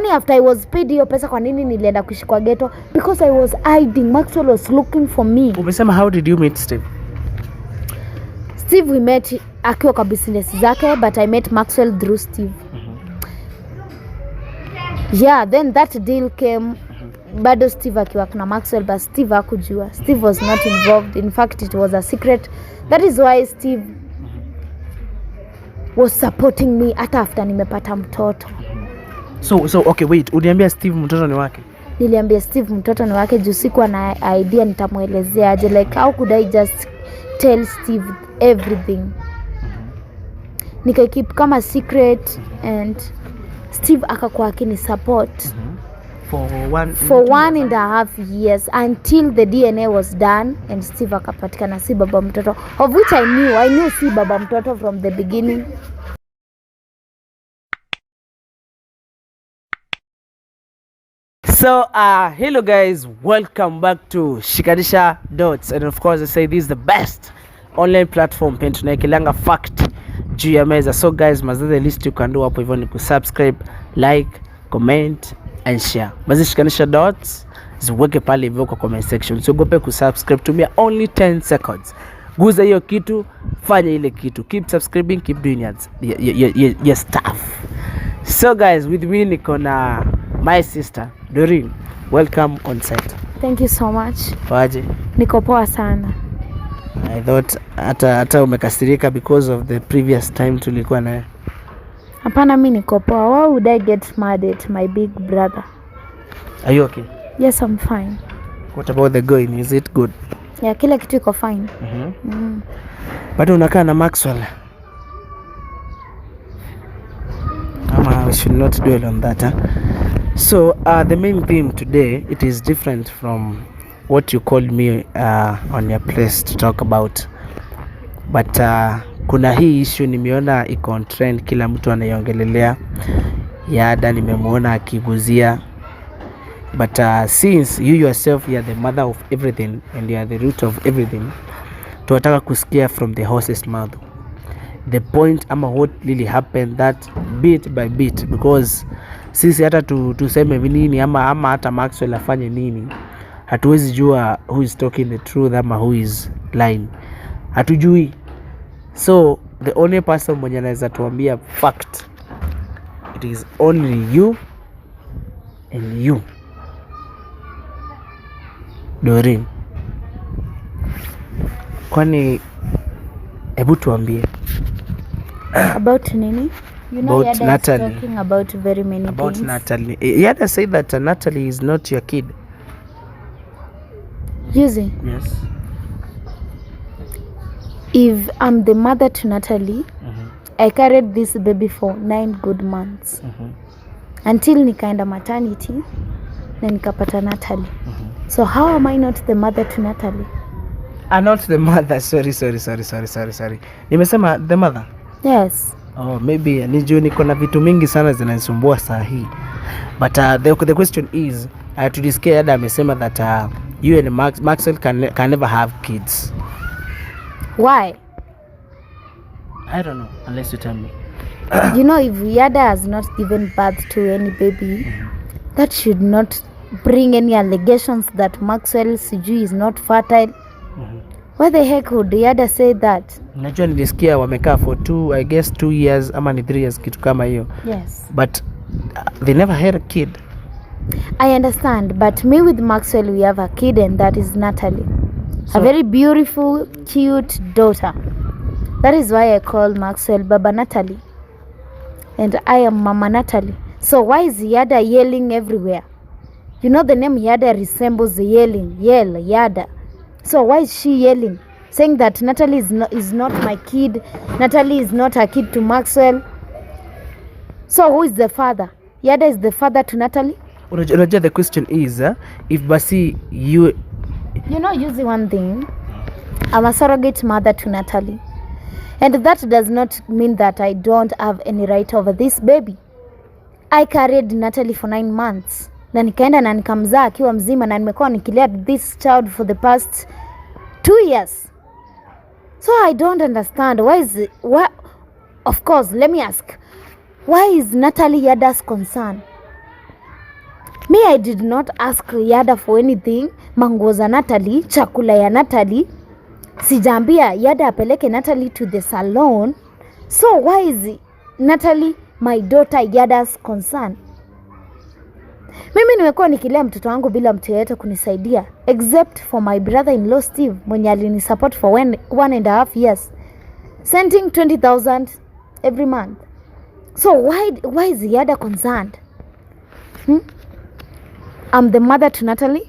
Kwani after I was paid hiyo pesa kwa nini nilienda kuishi kwa ghetto? Because I was hiding. Maxwell was looking for me. Umesema how did you meet Steve? Steve we met akiwa kwa business zake, but I met Maxwell through Steve. Yeah, then that deal came. Bado Steve akiwa na Maxwell, but Steve hakujua. Steve was not involved. In fact, it was a secret. That is why Steve was supporting me hata after nimepata mtoto. So okay, wait. Uniambia Steve mtoto ni wake? Niliambia Steve mtoto ni wake juu sikuwa na idea nitamuelezea aje. Like how could I just tell Steve everything? Nika keep kama secret and Steve akakuwa akini support for 1.5 years until the DNA was done and Steve akapatikana si baba mtoto, of which I knew si baba mtoto from the beginning. So hello guys, welcome back to Shikanisha Dots, and of course I say this is the best online platform pen tunaekeleanga fact juu ya meza. So guys, the least you can do hapo hivyo ni kusubscribe, like, comment and share. Mazi Shikanisha Dots ziweke pale hivyo kwa comment section. Usiogope kusubscribe, tumia only 10 seconds. Guza hiyo kitu, fanya ile kitu. Keep subscribing, keep doing your stuff. So guys, with me niko na my sister DOREEN. Welcome on set. Thank you so much. Waje? Niko poa sana. I thought hata umekasirika because of the previous time tulikuwa naye. Hapana, mimi niko poa. Why would I get mad at my big brother? Are you okay? Yes, I'm fine. What about the going? Is it good? Yeah, kila kitu iko fine. Bado unakaa na Maxwell? We should not dwell on that. So the main theme today, it is different from what you called me on your place to talk about. But kuna hii issue nimeona iko on trend, kila mtu anaiongelelea. Yada nimemuona akiguzia. But since you yourself, you are the mother of everything and you are the root of everything, tunataka kusikia from the horse's mouth the point ama what really happened, that bit by bit, because sisi hata tuseme nini ama hata Maxwell afanye nini, hatuwezi jua who is talking the truth ama who is lying, hatujui. So the only person mwenye anaweza tuambia fact, it is only you and you, DOREEN. Kwani hebu tuambie about nini? You know, about Yada Natalie. is talking about very many about things. Natalie. Yada said that Natalie is not your kid. Yuzi, Yes. if I'm the mother to Natalie, I carried this baby for 9 good months until nikaenda maternity na nikapata Natalie. So how am I not the mother to Natalie? Not the mother. Sorry. Nimesema the mother. Yes. Oh, maybe nijue niko na vitu mingi sana zinanisumbua saa hii. But the question is, tulisikia Yada amesema that you and Maxwell can never have kids. Why? I don't know, unless you tell me. You know, if Yada has not given birth to any baby, that should not bring any allegations that Maxwell sijui is not fertile. Why the heck would Yada say that? Najua nilisikia wamekaa for 2 years ama ni 3 years kitu kama hiyo. Yes. But they never had a kid. I understand, but me with Maxwell we have a kid, and that is Natalie. So, a very beautiful, cute daughter. That is why I call Maxwell Baba Natalie. And I am Mama Natalie. So why is Yada yelling everywhere? You know the name Yada resembles the yelling. Yell, Yada. So why is she yelling? Saying that Natalie is not my kid. Natalie is not a kid to Maxwell. So who is the father? Yada is the father to Natalie? Unajua the question is, if basi you know, using one thing, I'm a surrogate mother to Natalie. And that does not mean that I don't have any right over this baby. I carried Natalie for 9 months. Na nikaenda na nikamzaa akiwa mzima, na nimekuwa nikilea this child for the past 2 years. So I don't understand of course, let me ask, why is Natalie Yada's concern? Me, I did not ask Yada for anything. Manguo za Natalie, chakula ya Natalie. Sijambia Yada apeleke Natalie to the salon. So why is Natalie my daughter Yada's concern? Mimi nimekuwa nikilea mtoto wangu bila mtu yeyote kunisaidia except for my brother-in-law Steve mwenye alinisupport for 1.5 years, sending 20,000 every month. So why is Yada concerned? I'm the mother to Natalie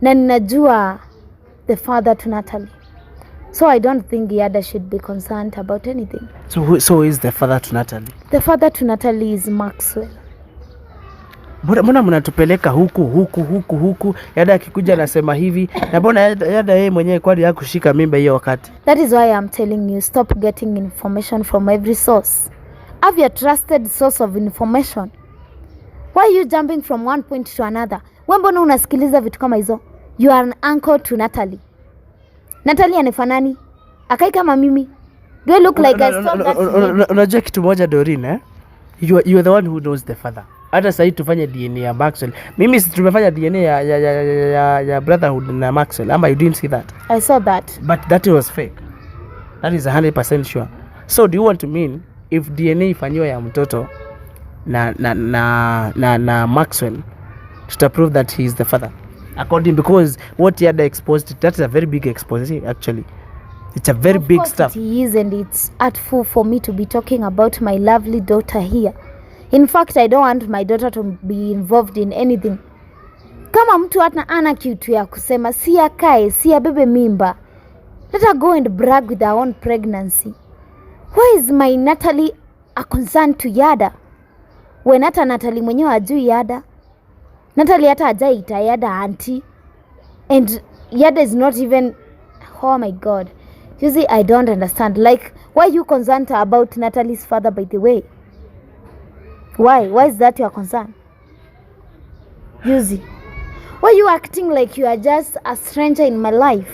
na ninajua the father to Natalie. So I don't think Yada should be concerned about anything. So who is the father to Natalie? The father to Natalie is Maxwell. Mbona mnatupeleka huku Yada akikuja anasema hivi na mbona Yada yeye mwenyewe kwani hakushika mimba hiyo wakati? That is why I'm telling you, stop getting information from every source. Have your trusted source of information. Why are you jumping from one point to another? Wewe mbona unasikiliza vitu kama hizo? You are an uncle to Natalie. Natalie anifanani? Akai kama mimi. Do I look like I stole that? Unajua kitu moja Doreen, eh? You are the one who knows the father. Hata sasa tufanye DNA ya Maxwell. Mimi tumefanya DNA ya brotherhood na Maxwell. Ama you didn't see that? I saw that. But that was fake. That is 100% sure. So do you want to mean if DNA ifanywe ya mtoto na Maxwell to prove that he is the father? According, because what Yada exposed, that's a very big expose actually. It's a very big stuff. It is, and it's artful for me to be talking about my lovely daughter here. In fact, I don't want my daughter to be involved in anything. Kama mtu ana kitu ya kusema, si akae, si abebe mimba. Let her go and brag with her own pregnancy. Why is my Natalie a concern to Yada? When hata Natalie mwenyewe hajui Yada. Natalie hata hajaita Yada auntie. And Yada is not even, oh my God. You see, I don't understand. Like, why are you concerned about Natalie's father, by the way? Why? Why is that your concern? Yuzi, why are you acting like you are just a stranger in my life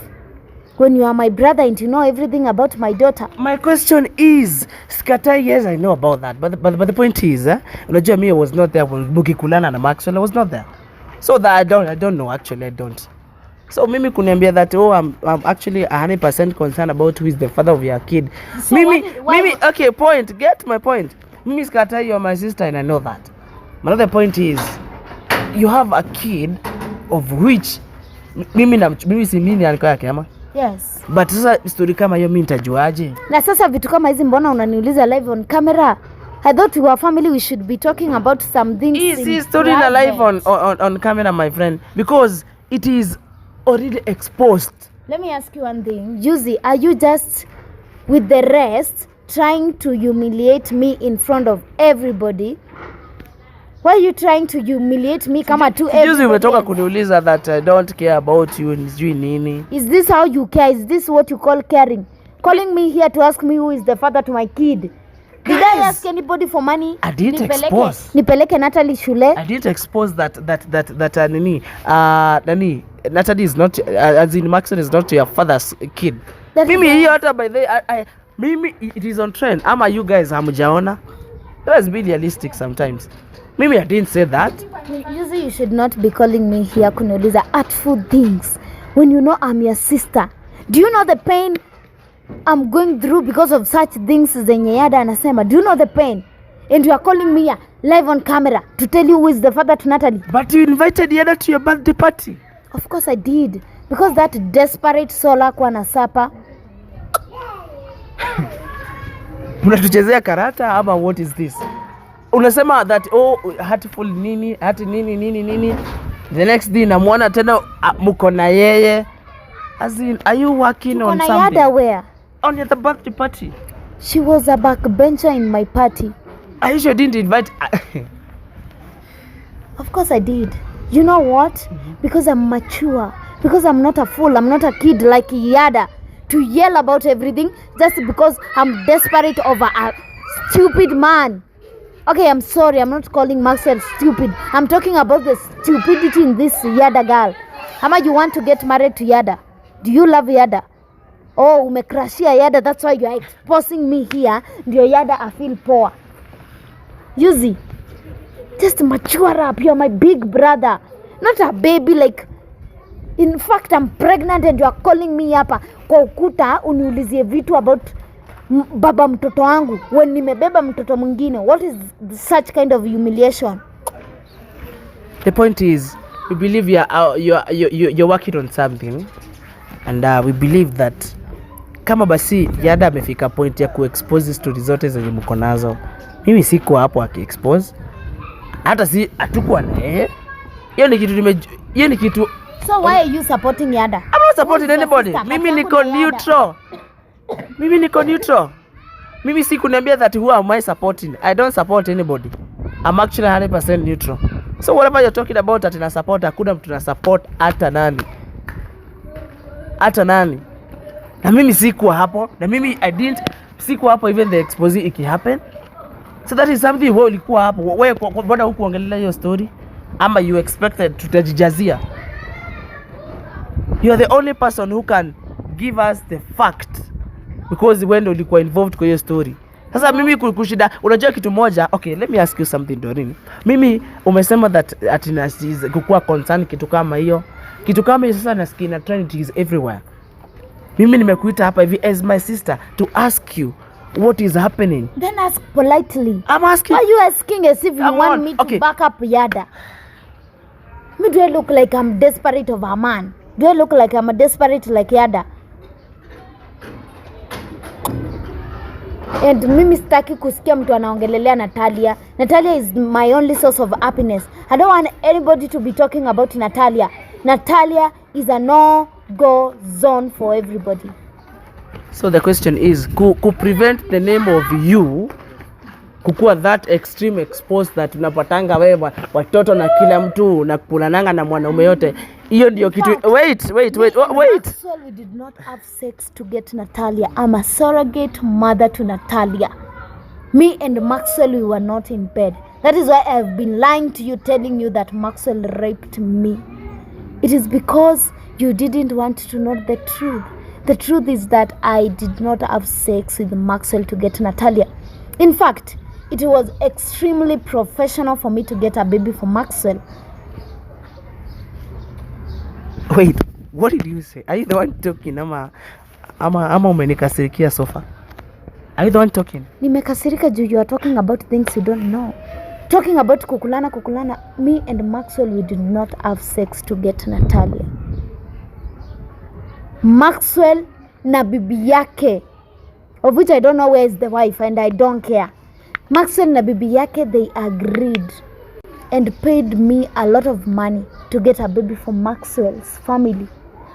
when you are my brother and you know everything about my daughter? My question is, Skatai, yes, I know about that, but the point is, unajua me was not there when Mukikulana na Maxwell, I was not there. So that I don't know, actually, I don't. So mimi kuniambia that, I'm actually 100% concerned about who is the father of your kid. So Mimi, okay, point, get my point. Mimi Skatai, you're my sister and I know that. Another point is, you have a kid of which, mimi si mimi aniko yake ama? Yes. But sasa story kama hiyo mimi nitajuaje? Na sasa vitu kama hizi mbona unaniuliza live on camera? I thought we were family, we should be talking about some things. Is story na live on camera, my friend, because it is already exposed. Let me ask you one thing. Yuzi, are you just with the rest trying to humiliate me in front of everybody? Why are you trying to humiliate me kama tu everybody? Yuzi umetoka kuniuliza that I don't care about you nijui nini. Is this how you care? Is this what you call caring? Calling me here to ask me who is the father to my kid? Did I ask anybody for money? I didn't expose. Nipeleke Natalie shule? I didn't expose that Natalie is not, as in Maxwell is not your father's kid. Mimi hiyo hata by the Mimi it is on trend. Ama you guys hamjaona? Let's be realistic sometimes. Mimi I didn't say that. Usually you should not be calling me here kuniuliza artful things when you know I'm your sister. Do you know the pain I'm going through because of such things zenye Yada anasema? Do you know the pain? And you are calling me here live on camera to tell you who is the father to Natalie. But you invited Yada to your birthday party. Of course I did. Because that desperate soul hakuwa na sapa. Unatuchezea karata ama what is this? Unasema that heartful nini, heart nini. The next day namuona tena mko na yeye. As in, are you working on something? Yada where? On the birthday party. She was a backbencher in my party. I sure didn't invite. Of course I did. You know what? Because I'm mature. Because I'm not a fool. I'm not a kid like Yada to yell about everything just because I'm desperate over a stupid man. Okay, I'm sorry. I'm not calling Maxwell stupid. I'm talking about the stupidity in this Yada girl. Ama you want to get married to Yada? Do you love Yada? Oh, umekrashia Yada. That's why you are exposing me here. Ndio Yada I feel poor. Yuzi, Just mature up. You're my big brother, not a baby. Like, in fact, I'm pregnant and you are calling me hapa kwa ukuta uniulizie vitu about baba mtoto wangu when nimebeba mtoto mwingine. What is such kind of humiliation? The point is, we believe you're working on something, and we believe that kama basi Yada amefika point ya kuexpose story zote zenye mko nazo. Mimi siko hapo akiexpose. Hata si atakuwa na yeye. Hiyo ni kitu. So why are you supporting Yada? I'm not supporting anybody. Mimi niko neutral. Mimi si kuniambia that who am I supporting. I don't support anybody. I'm actually 100% neutral. So whatever you're talking about that na support, hakuna mtu na support hata nani. Na mimi sikuwa hapo. Na mimi sikuwa hapo even the expose iki happen. So that is something wewe ulikuwa hapo. Wewe mbona hukuongelea hiyo story? Ama you expected tutajijazia? You are the only person who can give us the fact, because when ulikuwa involved kwa hiyo story. Sasa mimi kushida, unajua kitu moja. Okay, let me ask you something, Doreen. Mimi umesema that atina kukua concern kitu kama hiyo. Kitu kama hiyo sasa nasikia na trend is everywhere. Mimi nimekuita hapa hivi as my sister to ask you what is happening. Then ask politely. I'm asking. Why are you asking as if you want me to back up Yada? Me, do I look like I'm desperate of a man? Do I look like I'm a desperate like Yada? And mimi sitaki kusikia mtu anaongelelea Natalia. Natalia is my only source of happiness. I don't want anybody to be talking about Natalia. Natalia is a no-go zone for everybody. So the question is, could prevent the name of you kukua that extreme exposed that unapatanga wewe watoto na kila mtu na kupulananga na mwanaume yote. Hiyo ndio kitu. Wait. Maxwell, we did not have sex to get Natalia. I'm a surrogate mother to Natalia. Me and Maxwell, we were not in bed. That is why I've been lying to you, telling you that Maxwell raped me. It is because you didn't want to know the truth. The truth is that I did not have sex with Maxwell to get Natalia. In fact, it was extremely professional for me to get a baby for Maxwell. Wait, what did you say? Are you the one talking? Ama umenikasirikia so far? Are you the one talking? Nimekasirika juu you are talking about things you don't know. Talking about kukulana. Me and Maxwell, we did not have sex to get Natalia. Maxwell na bibi yake, of which I don't know where is the wife and I don't care. Maxwell na bibi yake, they agreed and paid me a lot of money to get a baby for Maxwell's family.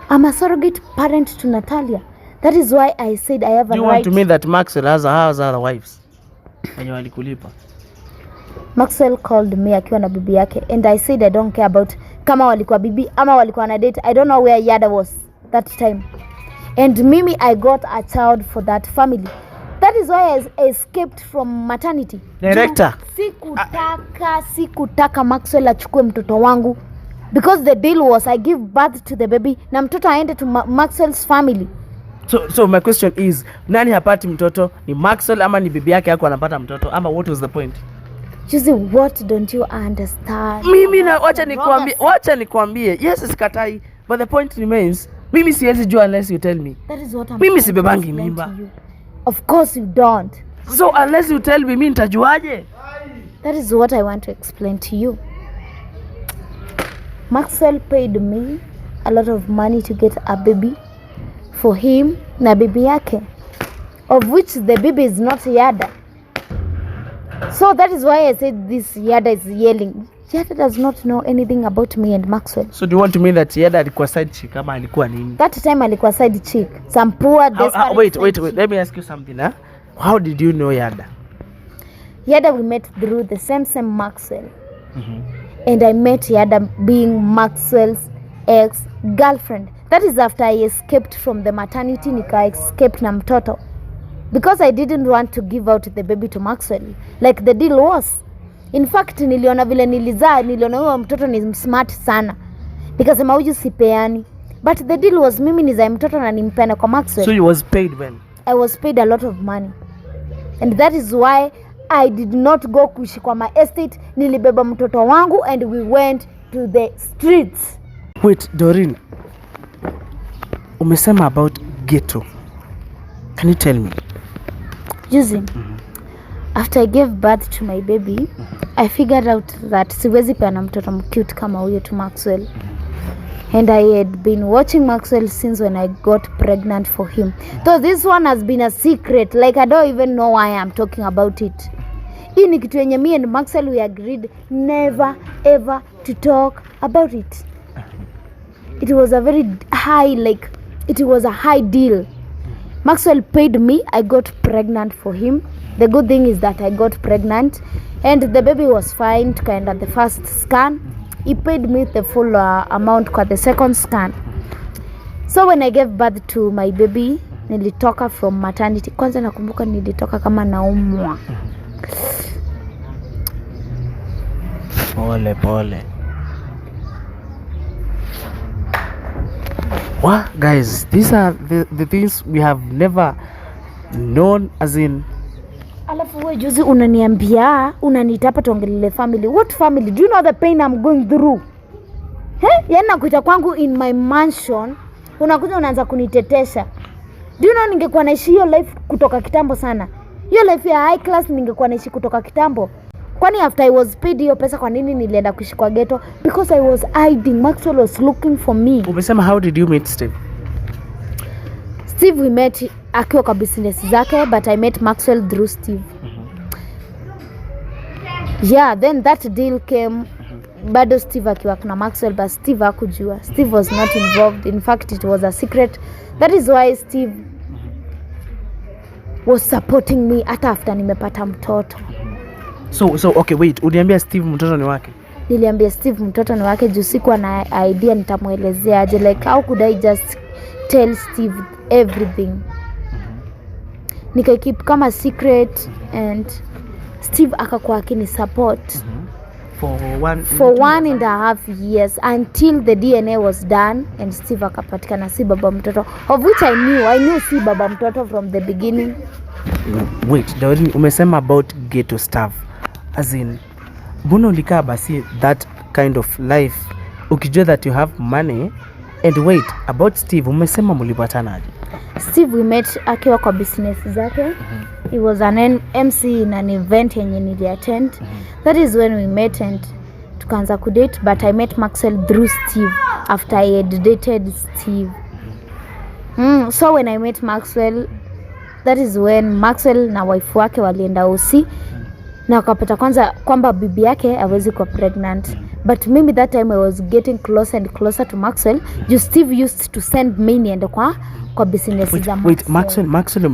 I'm a surrogate parent to Natalia. That is why I said I have a right. Do you want to mean that Maxwell has other wives? Wenye walikulipa? Maxwell called me akiwa na bibi yake and I said I don't care about kama walikuwa bibi ama walikuwa na date. I don't know where Yada was that time. And mimi, I got a child for that family. That is why I escaped from maternity. Director. Sikutaka Maxwell achukue mtoto wangu. Because the deal was I give birth to the baby na mtoto aende to Maxwell's family. So my question is, nani hapati mtoto? Ni Maxwell ama ni bibi yake yako anapata mtoto? Ama what was the point? You see, what don't you understand? Mimi na wacha nikwambie. Yes, sikatai. But the point remains, mimi siwezi jua unless you tell me. That is what I'm mimi sibebangi mimba. Of course you don't. So unless you tell me, mimi nitajuaje? That is what I want to explain to you. Maxwell paid me a lot of money to get a baby for him na bibi yake, of which the baby is not Yada. So that is why I said this Yada is yelling. Yada does not know anything about me and Maxwell. So do you want to mean that Yada alikuwa side chick ama alikuwa nini? That time alikuwa side chick. Some poor desperate. Wait. Let me ask you something. How did you know Yada? Yada, we met through the same Maxwell. And I met Yada being Maxwell's ex-girlfriend. That is after I escaped from the maternity, nika escaped na mtoto. Because I didn't want to give out the baby to Maxwell. Like the deal was. In fact, niliona vile niliona huyo mtoto ni smart sana. Nikasema huyu sipeani. But the deal was mimi nizae mtoto na nimpene kwa Maxwell. So you was paid when? I was paid a lot of money. And that is why I did not go kuishi kwa my estate. Nilibeba mtoto wangu and we went to the streets. Wait, Doreen, umesema about ghetto. Can you tell me? Juzi, after I gave birth to my baby, I figured out that siwezi peana mtoto mcute kama huyo to Maxwell. And I had been watching Maxwell since when I got pregnant for him. So this one has been a secret. Like I don't even know why I'm talking about it. Hii ni kitu yenye me and Maxwell we agreed never ever to talk about it. It was a very high, like it was a high deal. Maxwell paid me, I got pregnant for him. The good thing is that I got pregnant and the baby was fine tukaenda the first scan. He paid me the full amount kwa the second scan. So when I gave birth to my baby, nilitoka from maternity. Kwanza nakumbuka nilitoka kama naumwa. Pole. What, guys? These are the things we have never known, as in. Alafu wewe juzi unaniambia unaniita hapa tuongelele family. What family? Do you know the pain I'm going through? Yaani nakuita kwangu in my mansion, unakuja unaanza kunitetesha. Do you know ningekuwa naishi hiyo life kutoka kitambo sana. Hiyo life ya high class ningekuwa naishi kutoka kitambo. Kwani after I was paid hiyo pesa kwa nini nilienda kuishi kwa ghetto? Because I was hiding. Maxwell was looking for me. Umesema how did you meet Steve? Steve we met akiwa kwa business zake, but I met Maxwell through Steve. Yeah, then that deal came. Bado Steve akiwa na Maxwell, but Steve hakujua. Steve was not involved. In fact, it was a secret. That is why Steve was supporting me hata after nimepata mtoto. So okay, wait, uliambia Steve mtoto ni wake? Niliambia Steve mtoto ni wake juu sikuwa na idea nitamuelezea aje, like how could I just tell Steve everything. Nika keep kama secret and Steve akakuwa akini support for 1.5 years until the DNA was done and Steve akapatikana si baba mtoto, of which I knew si baba mtoto from the beginning. Wait, Doreen, umesema about ghetto stuff, as in mbona ulikaa basi that kind of life ukijua that you have money? And wait, about Steve, umesema mlipatana aje? Steve we met akiwa kwa business zake. He was an MC in an event yenye nili attend. That is when we met and tukaanza kudate, but I met Maxwell through Steve after I had dated Steve. So when I met Maxwell, that is when Maxwell na wife wake walienda OC na wakapata kwanza kwamba bibi yake hawezi kuwa pregnant. But maybe that time I was getting closer and closer to Maxwell. Just Steve used to send me niende kwa business za Maxwell. Wait, Maxwell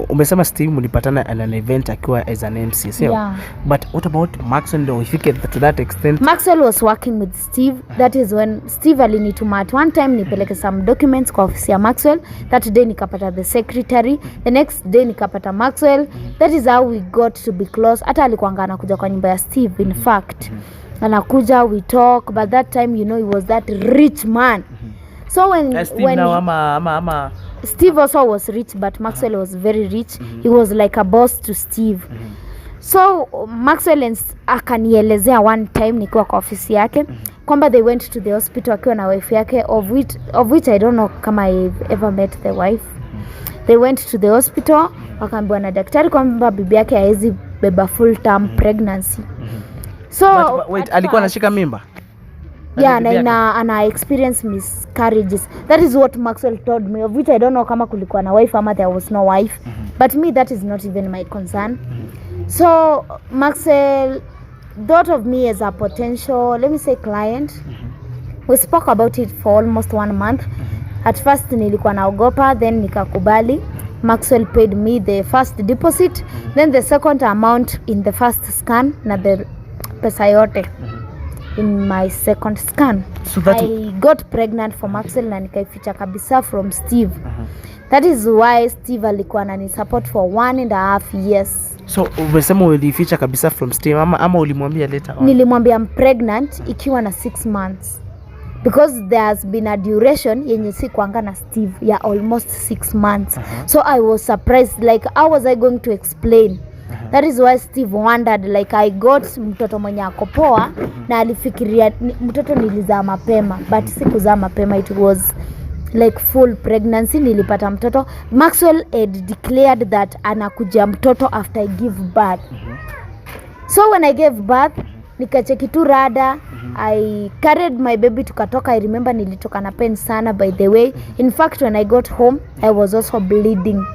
umesema Steve mlipatana at an event akiwa as an MC, sio? Yeah. But what about Maxwell, though, if you get to that extent? Maxwell was working with Steve. That is when Steve alinituma at one time nipeleke some documents kwa ofisi ya Maxwell. That day nikapata the secretary. The next day nikapata Maxwell. That is how we got to be close. Hata alikuanga anakuja kwa nyumba ya Steve, in fact. Anakuja, we talk, but that time he was that rich man. So when Steve also was rich, but Maxwell was very rich. He was like a boss to Steve. So Maxwell akanielezea one time nikiwa kwa ofisi yake kwamba they went to the hospital akiwa na wife yake, of which I don't know kama I've ever met the wife. They went to the hospital, wakaambiwa na daktari kwamba bibi yake haiwezi beba full term pregnancy. So but wait, alikuwa anashika mimba? Yeah, na ana experience miscarriages. That is what Maxwell told me, of which I don't know kama kulikuwa na wife ama there was no wife. But me, that is not even my concern. So Maxwell thought of me as a potential, let me say, client. We spoke about it for almost 1 month. At first nilikuwa naogopa, then nikakubali. Maxwell paid me the first deposit, then the second amount in the first scan na the pesa yote in my second scan. So I got pregnant for Maxwell na nikaificha kabisa from Steve. That is why Steve alikuwa anani support for 1.5 years. So umesema ulificha kabisa from Steve ama ulimwambia later on? Nilimwambia I'm pregnant ikiwa na 6 months. Because there has been a duration yenye si kuanga na Steve ya almost 6 months. So I was surprised, like how was I going to explain? That is why Steve wondered like I got mtoto mwenye ako poa na alifikiria mtoto nilizaa mapema, but sikuzaa mapema, it was like full pregnancy. Nilipata mtoto. Maxwell had declared that anakuja mtoto after I give birth. So when I gave birth, nikacheki tu rada, I carried my baby tukatoka. I remember nilitoka na pain sana, by the way. In fact, when I got home, I was also bleeding.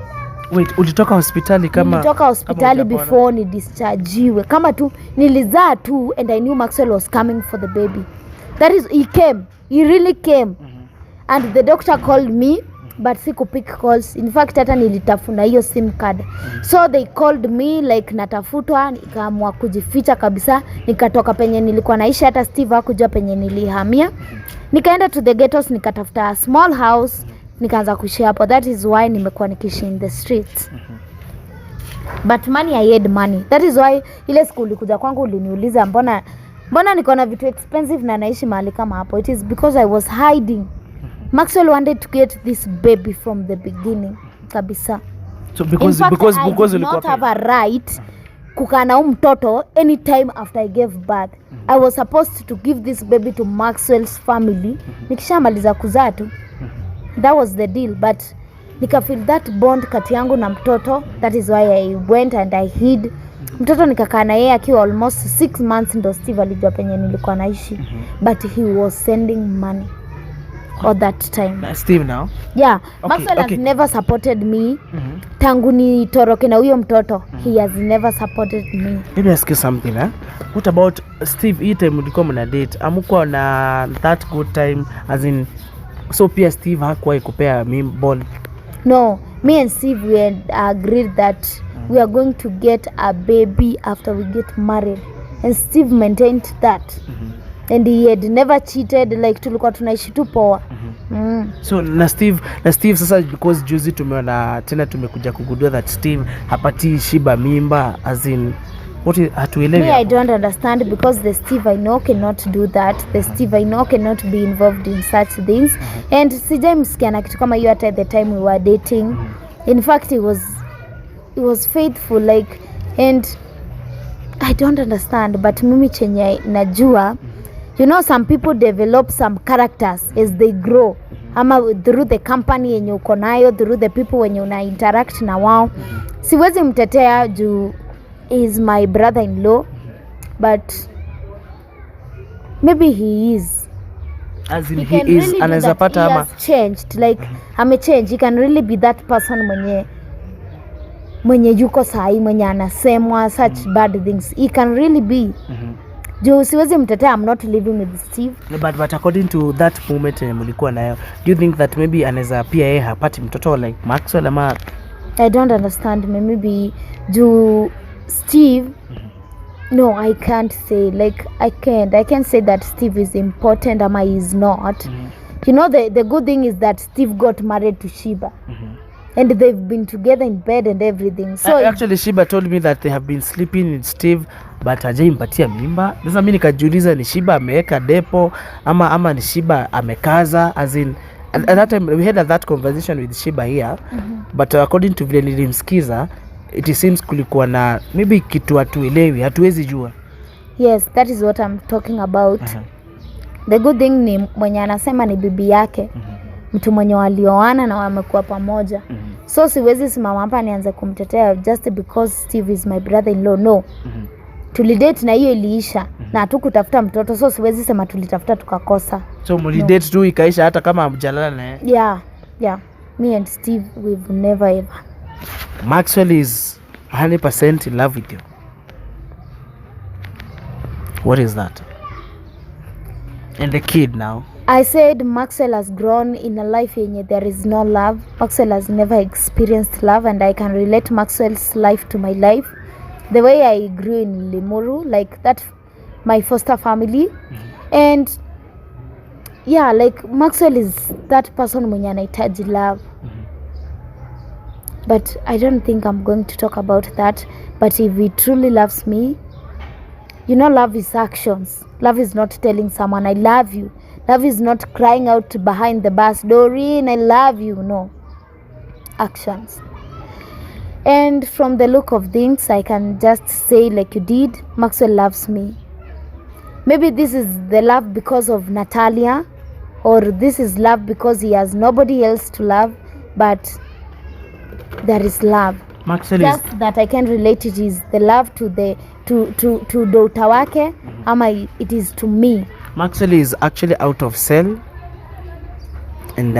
Wait, ulitoka hospitali kama? Nilitoka hospitali before ni dischargiwe. Kama tu nilizaa tu, and I knew Maxwell was coming for the baby. That is, he came. He really came. And the doctor called me, but siku pick calls. In fact, hata nilitafuna hiyo SIM card. So they called me like natafutwa, nikaamua kujificha kabisa. Nikatoka penye nilikuwa naishi, hata Steve hakujua penye nilihamia. Nikaenda to the ghettos, nikatafuta a small house, nikaanza kuishi hapo. That is why nimekuwa nikiishi in the streets. But money, I had money. That is why ile siku ulikuja kwangu uliniuliza mbona niko na vitu expensive na naishi mahali kama hapo. It is because I was hiding. Maxwell wanted to get this baby from the beginning kabisa. So because I did not have a right kukaa na mtoto anytime after I gave birth. I was supposed to give this baby to Maxwell's family nikishamaliza kuzaa tu. That was the deal, but nika feel that bond kati yangu na mtoto. That is why I went and I hid mtoto. Nikakaa na yeye akiwa almost 6 months, ndo Steve alijua penye nilikuwa naishi. But he was sending money all that time. Steve now? Yeah, Maxwell has never supported me. Tangu nitoroke na huyo mtoto, he has never supported me. Let me ask you something, what about Steve? Hii time ulikuwa mna date, amukuwa na that good time, as in, so pia Steve hakuwahi kupea ball? No, me and Steve, we had agreed that we are going to get a baby after we get married, and Steve maintained that. And he had never cheated, like tulikuwa tunaishi tu poa. So na Steve sasa, because juzi tumeona tena tumekuja kugundua that Steve hapati Shiba mimba, as in what is hatuelewi. Me, I don't understand, because the Steve I know cannot do that. The Steve I know cannot be involved in such things. And sijamsikia na kitu kama hiyo hata at the time we were dating. In fact, he was faithful, like, and I don't understand, but mimi chenye najua, you know, some people develop some characters as they grow, ama through the company yenye uko nayo, through the people wenye una interact na wao. Siwezi mtetea juu is my brother-in-law, but maybe he is, as in he is, anaweza pata ama he has changed, like amechange. He can really be that person mwenye yuko sahi, mwenye anasemwa such bad things. He can really be. Juu siwezi mtetea, I'm not living with Steve. But according to that moment mlikuwa nayo, do you think that maybe anaweza pia yeye hapati mtoto like Maxwell ama? I don't understand. Maybe juu Steve, no, I can't say, like I can't say that Steve is important ama he is not. You know, the good thing is that Steve got married to Shiba. And they've been together in bed and everything. So actually Shiba told me that they have been sleeping with Steve, but hajaimpatia mimba. Sasa mimi nikajiuliza ni Shiba ameweka depo ama ni Shiba amekaza, as in at that time we had that conversation with Shiba here. But according to vile nilimsikiza, it seems kulikuwa na maybe kitu hatuelewi, hatuwezi jua. Yes, that is what I'm talking about. The good thing ni mwenye anasema ni bibi yake. Mtu mwenye walioana na wamekuwa pamoja. So siwezi simama hapa nianze kumtetea just because Steve is my brother-in-law. No. Tulidate na hiyo iliisha na hatukutafuta mtoto, so siwezi sema tulitafuta tukakosa. So mlidate tu ikaisha hata kama hamjalala naye? Yeah. Me and Steve, we've never ever. Maxwell is 100% in love with you. What is that? And the kid now? I said Maxwell has grown in a life yenye there is no love. Maxwell has never experienced love, and I can relate Maxwell's life to my life. The way I grew in Limuru, like that, my foster family. And yeah, like Maxwell is that person mwenye anahitaji love. But I don't think I'm going to talk about that. But if he truly loves me, you know, love is actions. Love is not telling someone I love you. Love is not crying out behind the bus, Doreen, I love you. No. Actions. And from the look of things, I can just say like you did, Maxwell loves me. Maybe this is the love because of Natalia, or this is love because he has nobody else to love, but there is love. Maxwell just is that I can relate it is the love to the to daughter wake, ama it is to me. Maxwell is actually out of cell, and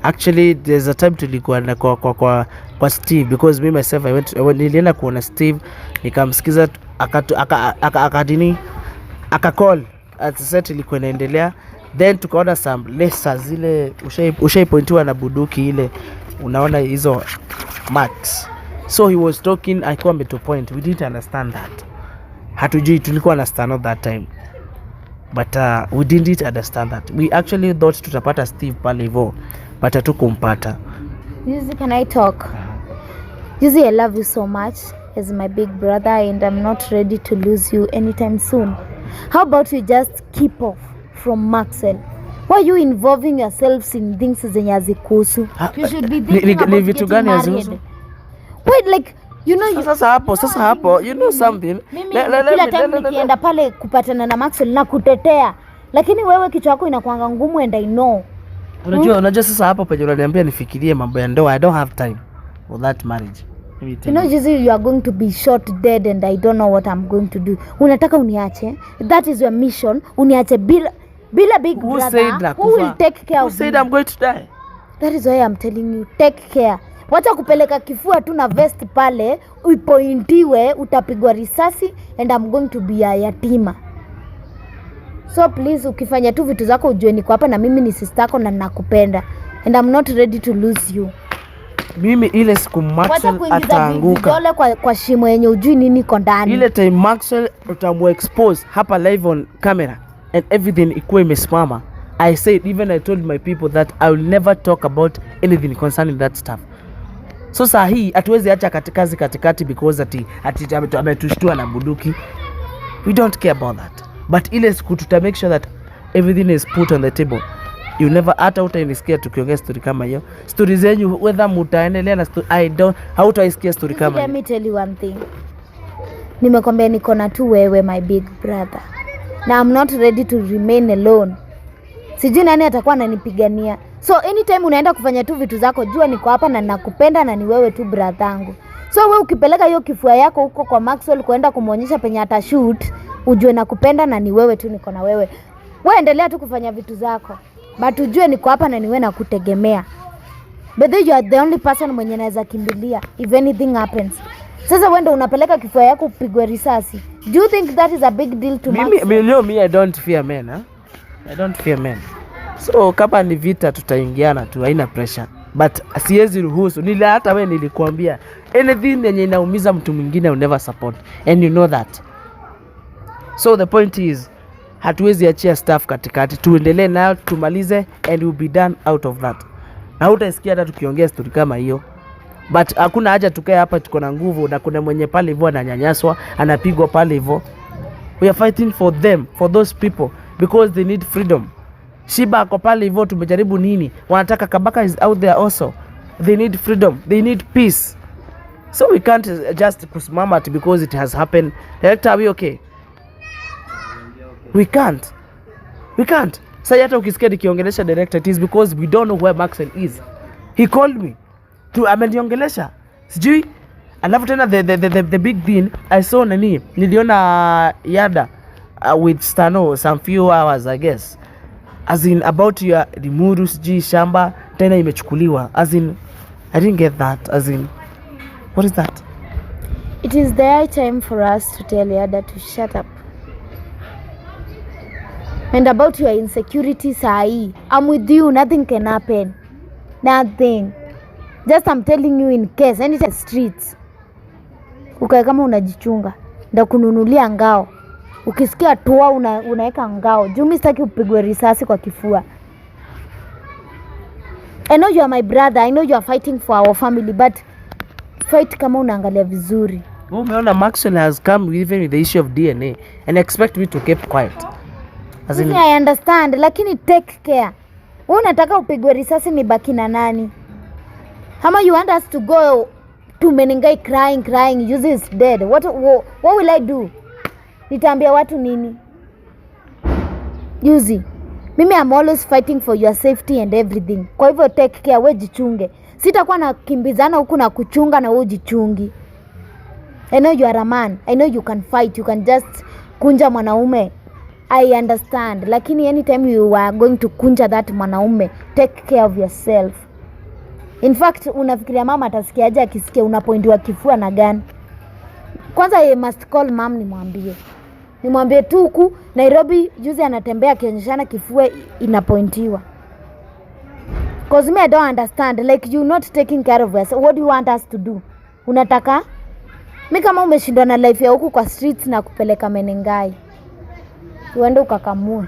actually there's a time tulikuwa na kwa Steve, because me myself nilienda kuona Steve, nikamsikiza akadini akacall at set ilikuwa inaendelea, then tukaona some lessons zile ushaipointiwa na buduki ile, unaona hizo marks. So he was talking, I come to point, we didn't understand that. Hatujui, tulikuwa understand at that time, but we didn't understand that. We actually thought tutapata Steve pale hivyo, but hatukumpata. Yuzi, can I talk? Yuzi, I love you so much as my big brother, and I'm not ready to lose you anytime soon. How about you just keep off from Maxwell? Why are you involving yourselves in things zenye hazikuhusu? You should be thinking about getting married. Wait, like, you know, sasa hapo, you know something. Kila time nikienda pale kupatana na Maxwell na kutetea, lakini wewe kichwa yako inakuanga ngumu, and I know. Unajua sasa hapo penye unaniambia nifikirie mambo ya ndoa, I don't have time for that marriage. You know, Jizzy, you are going to be shot dead, and I don't know what I'm going to do. Unataka uniache? That is your mission. Uniache bila big Who brother. said that? Who will take care of Who said me? I'm going to die? That is why I'm telling you, take care. Wacha kupeleka kifua tu na vest pale, uipointiwe, utapigwa risasi, and I'm going to be a yatima. So please, ukifanya tu vitu zako ujue niko hapa na mimi ni sister yako na nakupenda, and I'm not ready to lose you. Mimi ile siku Maxwell ataanguka, vidole kwa shimo yenye ujui nini iko ndani. ile time Maxwell utamu expose hapa live on camera and everything ikuwe imesimama, I said, even I told my people that I will never talk about anything concerning that stuff. So saa hii hatuwezi acha katikati because ati ametushtua na buduki. We don't care about that. But ile siku tuta make sure that everything is put on the table. You never hata utaisikia tukiongea story kama hiyo. Story zenyu whether mutaendelea na story, hautaisikia story kama hiyo. Let me tell you one thing. Nimekwambia niko na tu wewe, my big brother. Na I'm not ready to remain alone. Sijui nani atakuwa ananipigania. So anytime unaenda kufanya tu vitu zako, jua niko hapa na nakupenda na ni wewe tu brathangu. So wewe ukipeleka hiyo kifua yako huko kwa Maxwell kuenda kumuonyesha penye atashoot, ujue nakupenda na ni wewe tu, niko na wewe. Wewe endelea tu kufanya vitu zako. But ujue niko hapa na ni wewe nakutegemea. But you are the only person mwenye naweza kimbilia if anything happens. Sasa wewe ndio unapeleka kifua yako upigwe risasi. Do you think that is a big deal to Maxwell? Me, I don't fear men, huh? I don't fear men. So kama ni vita tutaingiana tu, haina pressure. But siwezi ruhusu. Hata wewe nilikuambia anything yenye inaumiza mtu mwingine will never support, and you know that. So the point is, hatuwezi achia staff katikati, tuendelee nayo tumalize, and we'll be done out of that. Na hutaisikia hata tukiongea story kama hiyo. But hakuna haja tukae hapa tuko na nguvu na kuna mwenye pale hivyo ananyanyaswa, anapigwa pale hivyo. We are fighting for them, for those people, because they need freedom. Shiba ako pale hivyo, tumejaribu nini? Wanataka Kabaka is out there also. They need freedom, they need peace. So we can't just kusimama because it has happened. Director, are we okay? We can't. Sasa hata ukisikia nikiongelesha director, it is because we don't know where Maxwell is. He called me to ameniongelesha. Sijui. Alafu tena the big thing I saw niliona Yada with Stano some few hours I guess. As in about your Limuru sijui shamba tena imechukuliwa. As in I didn't get that. As in what is that? It is the high time for us to tell Yada to shut up. And about your insecurity, Sai, I'm with you. Nothing can happen. Nothing. Just I'm telling you in case any streets. Ukae kama unajichunga. Ndio kununulia ngao. Ukisikia toa unaweka ngao. Juu mimi sitaki upigwe risasi kwa kifua. I know you are my brother. I know you are fighting for our family, but fight kama unaangalia vizuri. Umeona Maxwell has come even with the issue of DNA and expect me to keep quiet. As in, I understand, lakini take care. Unataka upigwe risasi ni baki na nani? Ama you want us to go to Menengai crying, Yuzi is dead. What will I do? Nitaambia watu nini? Yuzi, mimi I'm always fighting for your safety and everything. Kwa hivyo take care, we jichunge. Sitakuwa na kimbizana huku na kuchunga na wewe jichungi. I know you are a man. I know you can fight. You can just kunja mwanaume. I understand. Lakini anytime you are going to kunja that mwanaume, take care of yourself. In fact, unafikiria mama atasikiaje akisikia unapointiwa kifua na gani? Kwanza you must call mom nimwambie tu huku Nairobi juzi anatembea akionyeshana kifua inapointiwa. Cause me I don't understand, like you not taking care of us. What do you want us to do? Unataka mimi kama umeshindwa na life ya huku kwa streets na kupeleka Menengai, uende ukakamue.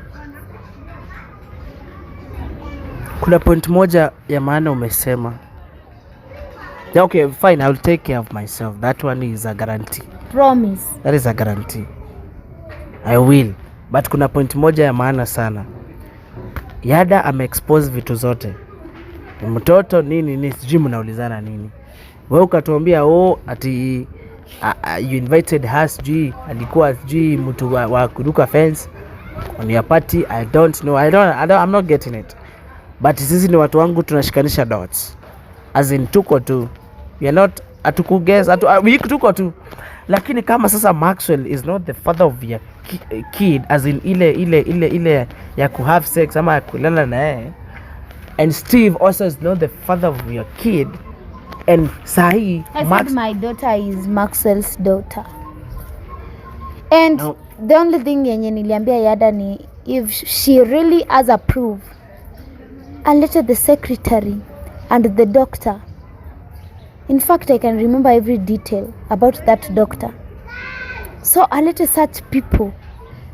Kuna point moja ya maana umesema. Yeah, okay, fine, I will take care of myself. That one is a guarantee. Promise. That is a guarantee. I will. But kuna point moja ya maana sana. Yada ame-expose vitu zote. Mtoto nini sijui mnaulizana nini. Wewe ukatuambia ati you invited her, sijui alikuwa sijui mtu wa kuruka fence on your party. I don't know. I'm not getting it. But sisi ni watu wangu tunashikanisha dots. As in tuko tu. We are not atukugeza tuko tu. Lakini kama sasa Maxwell is not the father of your kid, as in ile ya ku have sex ama ya kulala na yeye, and Steve also is not the father of your kid, and sahi my daughter is Maxwell's daughter, and no. The only thing yenye niliambia Yada ni if she really has approved, and let the secretary and the doctor. In fact, I can remember every detail about that doctor. So I let such people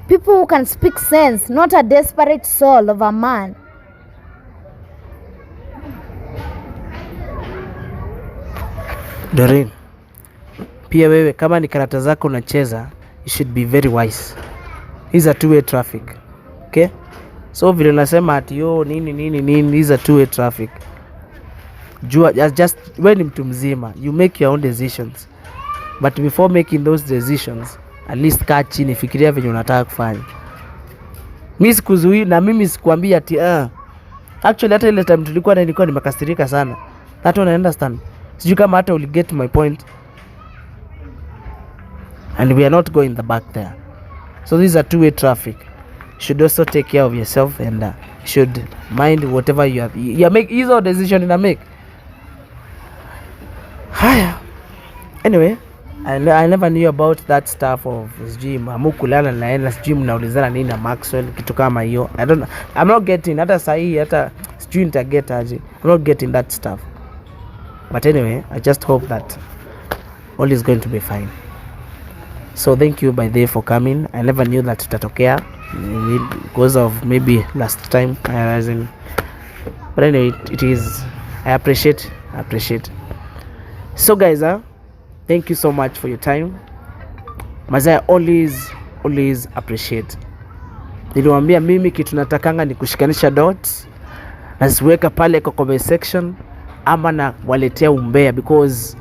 who can speak sense, not a desperate soul of a man. Doreen, pia wewe kama ni karata zako unacheza, you should be very wise. These are two-way traffic. Okay? So vile nasema ati nini, these are two-way traffic. Just when mtu mzima, you make your own decisions, but before making those decisions, at least kaa chini, fikiria venye unataka kufanya. Mimi sikuzuii na mimi sikuambia ati actually hata ile time tulikuwa nilikuwa nimekasirika sana. That one I understand. Sijui kama hata will get my point, and we are not going the back there. So these are two-way traffic. You should also take care of yourself, and should mind whatever you make hizo decision ina make. Haya. Anyway, I never knew about that stuff of gym. Amukulala na yeye sijui mnaulizana nini na Maxwell kitu kama hiyo. I'm not getting hata sahi hata sijui nitaget aje. I'm not getting that stuff. But anyway, I just hope that all is going to be fine. So thank you by the for coming. I never knew that itatokea because of maybe last time but anyway, it is I appreciate. So guys, thank you so much for your time. Mazaya always appreciate. Niliwaambia mimi kitu natakanga ni kushikanisha dots na ziweka pale kwa comment section ama na waletea umbea, because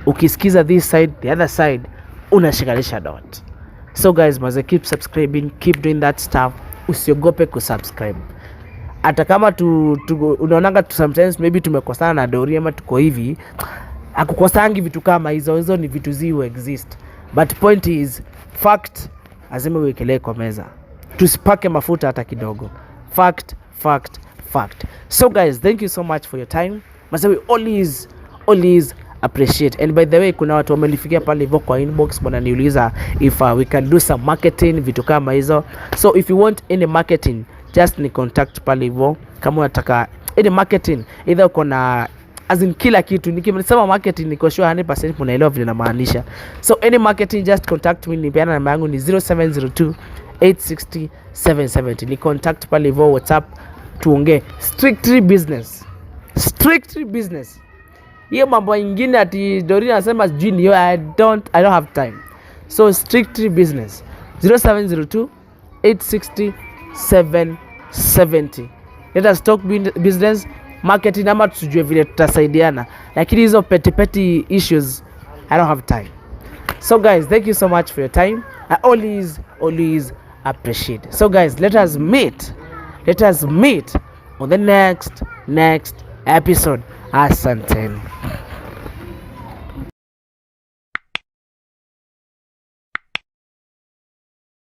ukisikiza this side the other side unashikanisha dot. So guys, keep subscribing, keep doing that stuff. Usiogope kusubscribe. Hata kama unaonanga sometimes maybe tumekosana na Doreen ama tuko hivi, akukosangi vitu kama hizo ni vitu ziwe exist. But point is fact lazima uwekelee kwa meza. Tusipake mafuta hata kidogo. Fact. So guys, thank you so much for your time. We always appreciate. And by the way, kuna watu wamenifikia pale hivyo kwa inbox bwana niuliza if we can do some marketing vitu kama hizo. So if you want any marketing, just ni contact pale hivyo. Kama unataka any marketing, either uko na as in kila kitu, nikisema marketing niko sure 100% mnaelewa vile namaanisha. So any marketing, just contact me. Nipeana namba yangu ni 0702 860 770. Ni contact pale hivyo WhatsApp, tuongee strictly business. Hiyo mambo mengine ati Doreen anasema sijui I don't have time. So strictly business. 0702 860 770. Let us talk business marketing ama tujue vile tutasaidiana, lakini hizo petty issues I don't have time. So guys, thank you so much for your time. I always appreciate. So guys, let us meet on the next episode. Asanteni.